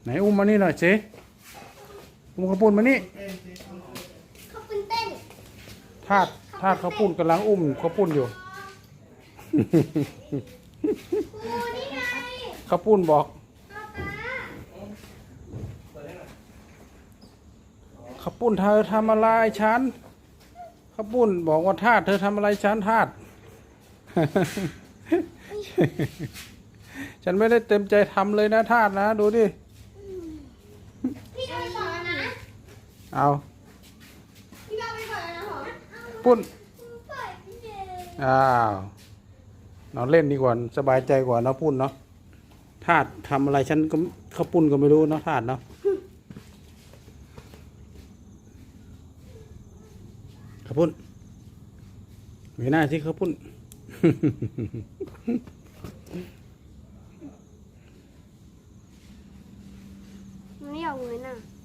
ไหนอุ้มมานี่หน่อยเจ๊อุ้มข้าวปุ้นมานี่เขาเป็นเต้นทาสข้าวปุ้นกำลังอุ้มข้าวปุ้นอยู่ โอ้นี่ไงข้าวปุ้นบอกป๊าป๊าข้าวปุ้นเธอทำอะไรฉันข้าวปุ้นบอกว่าทาสเธอทำอะไรฉันทาส ฉันไม่ได้เต็มใจทำเลยนะทาสนะดูดิพี่เอาไปก่อนแล้วนะเอาพี่เอาไปก่อนแล้วนะหรอปุ้นปล่อยพี่เจ อ้าวนอนเล่นดีกว่าสบายใจกว่าเนาะปุ้นเนาะทาสทำอะไรฉันก็ข้าวปุ้นก็ไม่รู้เนาะทาสเนาะข้าวปุ้นมีหน้าที่ข้าวปุ้น ไม่อยากเงินอ่ะ